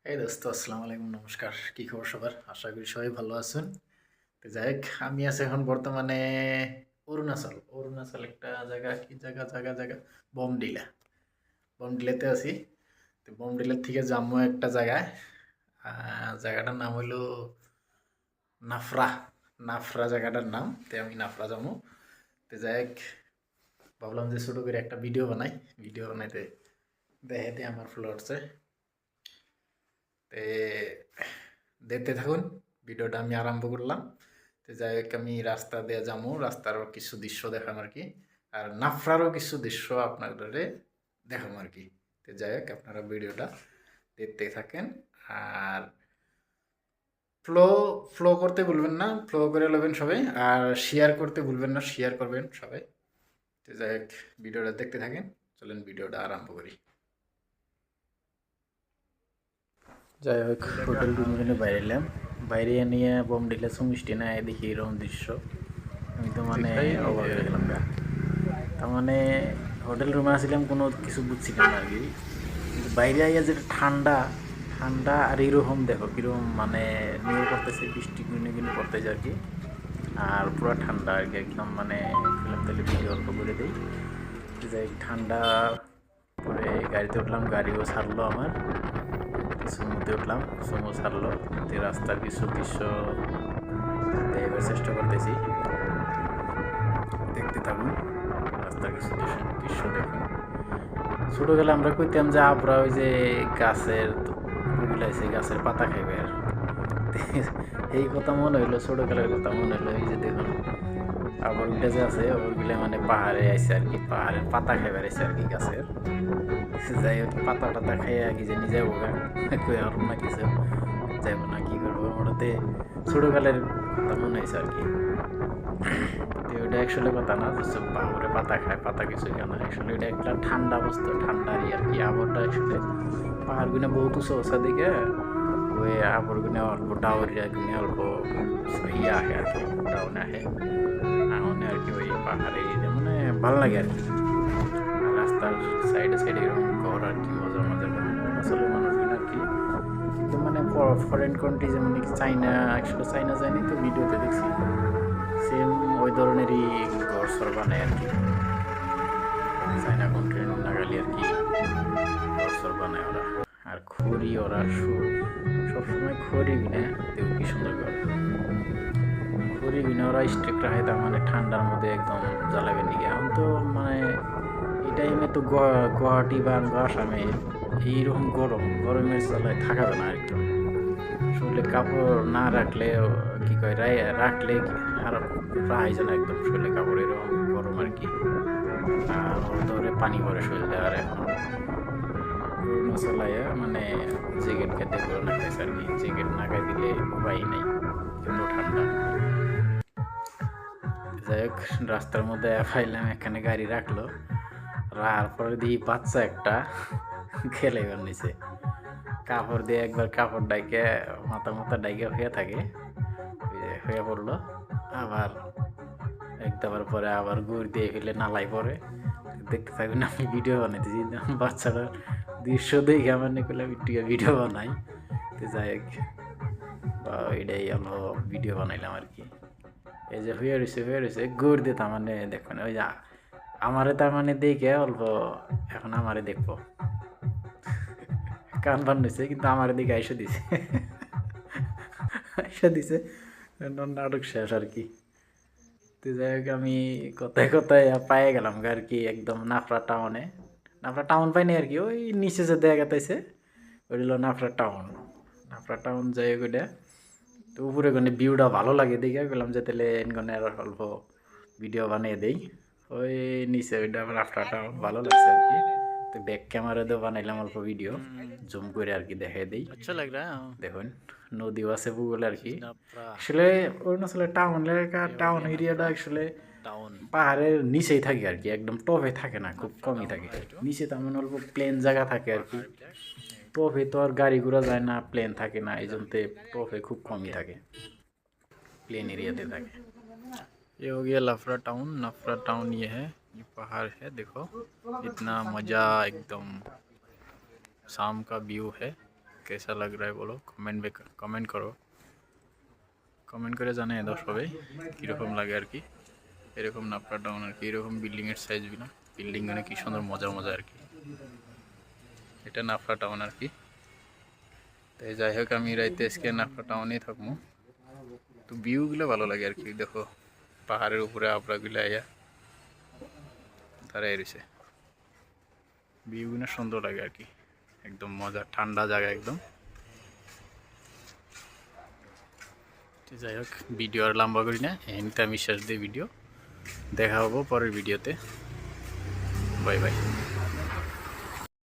এই দোস্ত, আসসালামু আলাইকুম, নমস্কার। কি খবর সবার? আশা করি সবাই ভালো আছেন। তো যাই হোক, আমি আছি এখন বর্তমানে অরুণাচল একটা জায়গা, কি জায়গা বমডিলা। বমডিলাতে আছি। তো বমডিলার থেকে যাবো একটা জায়গায়। জায়গাটার নাম হইলো নাফরা। নাফরা জায়গাটার নাম। তো আমি নাফরা যাবো। তো যাই হোক, ভাবলাম যে ছোটো করে একটা ভিডিও বানাই। ভিডিও বানাইতে দেখে আমার ফলোয়ার্সে। তে দেখতে থাকুন, ভিডিওটা আমি আরম্ভ করলাম। তো যাই হোক, আমি রাস্তা দিয়ে যাবো, রাস্তারও কিছু দৃশ্য দেখাম আর কি, আর নাফরারও কিছু দৃশ্য আপনাদের দেখাম আর কি। তো যাই হোক, আপনারা ভিডিওটা দেখতে থাকেন। আর ফ্লো ফ্লো করতে ভুলবেন না, ফ্লো করে নেবেন সবাই। আর শেয়ার করতে ভুলবেন না, শেয়ার করবেন সবাই। তো যাই হোক, ভিডিওটা দেখতে থাকেন। চলেন ভিডিওটা আরম্ভ করি। যাই হোক, হোটেল রুম এখানে বাইরে এলাম। বাইরে নিয়ে বমডিলা সুমিষ্টি না দেখি এরকম দৃশ্য। আমি তো মানে অবাক হয়ে গেলাম গা। তার মানে হোটেল রুমে আসছিলাম, কোনো কিছু বুঝছিলাম না আর কি। কিন্তু বাইরে আইয়া যেটা ঠান্ডা, ঠান্ডা আর এরকম দেখো কীরকম মানে নিয়ে করতেছে, বৃষ্টি গুনে গুনে করতেছে আর কি। আর পুরো ঠান্ডা আর কি, একদম মানে ফিল্ম তাহলে ভিডিও অল্প করে দিই। যাই ঠান্ডা পরে গাড়িতে উঠলাম, গাড়িও ছাড়লো আমার। সুমোতে উঠলাম, সুমো ছাড়লো। যে রাস্তার কিছু দৃশ্য দেখার চেষ্টা করতেছি, দেখতে থাকুন। রাস্তার কিছু দৃশ্য দেখুন। ছোটোবেলা আমরা কইতাম যে আমরা ওই যে গাছের বুগলাইছে, গাছের পাতা খাইবে আর এই কথা মনে হইলো, ছোটোবেলার কথা মনে হইলো। এই যে দেখুন আবরগুলা যে আছে, আবরগুলা মানে পাহাড়ে আইসে আর কি, পাহাড়ের পাতা খাইবার আইসে আর কি গাছের। যাই হোক, পাতা টাতা খাইয়া কি জানি যাবো গা, কই আর না কিছু যাইব না, কি করবো। মোটাতে ছোটোকালের কথা মনে হয়েছে আর কি। তো ওটা অ্যাকচুয়ালি কথা না, যে বাবুরে পাতা খায়, পাতা কিছু খায় না। অ্যাকচুয়ালি এটা একটা ঠান্ডা বস্তু, ঠান্ডারই আর কি। আবরটা অ্যাকচুয়ালি পাহাড় গুনে বহুত উঁচু উঁচা দিকে ওই আবর গুনে অল্প ডাউরিয়া গুনে অল্প ইয়ে আহে আর কি, ডাউনে আহে আহনে আর কি। ওই পাহাড়ে মানে ভালো লাগে আর কি। রাস্তার সাইডে সাইডে এরকম ঘর আর কি, মজার মজার অরুণাচলের মানুষগুলো আর কি একদম মানে ফরেন কান্ট্রি, যেমন চাইনা। অ্যাকচুয়ালি চাইনা যায়নি, তো ভিডিওতে দেখছি সেম ওই ধরনেরই ঘর সর বানায় আর কি। চাইনা কান্ট্রির নাগালি আর কি ঘর সর বানায় ওরা। আর খড়ি ওরা সবসময় খড়ি বিনে দেখো কি সুন্দর ঘর। খড়ি বিনে ওরা স্ট্রিক্ট রাখে, তার মানে ঠান্ডার মধ্যে একদম জ্বালাবেন দিকে। এখন তো মানে এই টাইমে তো গুয়াহাটি বা আসামে এইরকম গরমের চালায় থাকা যায় না একদম। শরীরে কাপড় না রাখলে কি কয়, রাখলে আর রাহাই যায় না একদম শরীরে কাপড়, এরকম গরম আর কি। আর ধরে পানি পরে শরীরে। আর এখন অরুণাচলায় মানে জ্যাকেট খেতে করে না খাইছে আর কি। জ্যাকেট না খাই দিলে উপায় নেই, এত ঠান্ডা। যাই হোক, রাস্তার মধ্যে ফাইলাম, এখানে গাড়ি রাখলো। রাখার পরে দিই বাচ্চা একটা খেলে এবার নিচে কাপড় দিয়ে একবার কাপড় ডাইকে মাথা ডাইকে হয়ে থাকে, ওই যে হয়ে পড়লো। আবার একবার পরে আবার গুড় দিয়ে ফেলে নালাই পরে। দেখতে থাকবেন, আমি ভিডিও বানাইতেছি বাচ্চাটার দৃশ্য দেখে আমার নিকলে আমি ভিডিও বানাই। তো যাই হোক, এটাই হলো ভিডিও বানাইলাম আর কি। এই যে হয়ে রয়েছে গুড় দিয়ে, তার মানে দেখবেন ওই যে আমারে তার মানে দেখে অল্প এখন আমারে দেখবো, কান বান হয়েছে কিন্তু আমার দিকে আইসা দিছে নাটক শেষ আর কি। তো যাই হোক, আমি কোথায় কোথায় পায়ে গেলাম আর কি, একদম নাফরা টাউনে। নাফরা টাউন পাইনি আর কি, ওই নিচে যে দেখা গেছে ওই হলো নাফরা টাউন। নাফরা টাউন যাই হোক ওইটা। তো উপরে গনে ভিউটা ভালো লাগে দেখে গেলাম যে তাহলে এনগনে আর অল্প ভিডিও বানিয়ে দেই। ওই নিচে ওইটা নাফরা টাউন ভালো লাগছে আর কি। তো ব্যাক ক্যামেরা দিয়ে বানাইলাম অল্প ভিডিও, জুম করে আর কি দেখাই দেই। अच्छा लग रहा है। हाँ, দেখুন নদীও আছে ভূগোল আর दिस কি। इज नापरा। আসলে অরুণাচলের টাউন এলাকা, ये हो টাউন गया এরিয়াটা नापरा আসলে टाउन। পাহাড়ের নিচেই থাকে আর কি, একদম টপে থাকে না, খুব नापरा কমই टाउन থাকে। राइट। নিচে তেমন অল্প প্লেন জায়গা থাকে আর কি। पहाड़ प्लेस। টপে তো আর गाड़ी ঘোড়া যায় না, প্লেন থাকে না, এই জন্য টপে খুব কমই ओके। থাকে, प्लेन एरियाते থাকে। ये हो गया लफरा टाउन। नफरा टाउन ये है, ये पहाड़ है, देखो इतना मज़ा, एकदम शाम का व्यू है। कैसा लग रहा है बोलो, कमेंट करो, कमेंट করে জানিয়ে দাও সবাই কীরকম লাগে আর কি। এরকম নাফরা টাউন আর কি, এরকম বিল্ডিংয়ের সাইজ না, বিল্ডিং মানে কি সুন্দর মজা মজা আর কি। এটা নাফরা টাউন আর কি। তাই যাই হোক আমি রাইতে আজকে নাফরা টাউনেই থাকবো। তো ভিউগুলো ভালো লাগে আর কি, দেখো পাহাড়ের উপরে আবরাগুলো আয়া দাঁড়ায় রয়েছে, ভিউগুলো সুন্দর লাগে আর কি, একদম মজা, ঠান্ডা জায়গা একদম। যাই হোক ভিডিও আর লম্বা করি না, এখানে আমি শেষ দিই ভিডিও, দেখা হবো পরের ভিডিওতে, বাই বাই।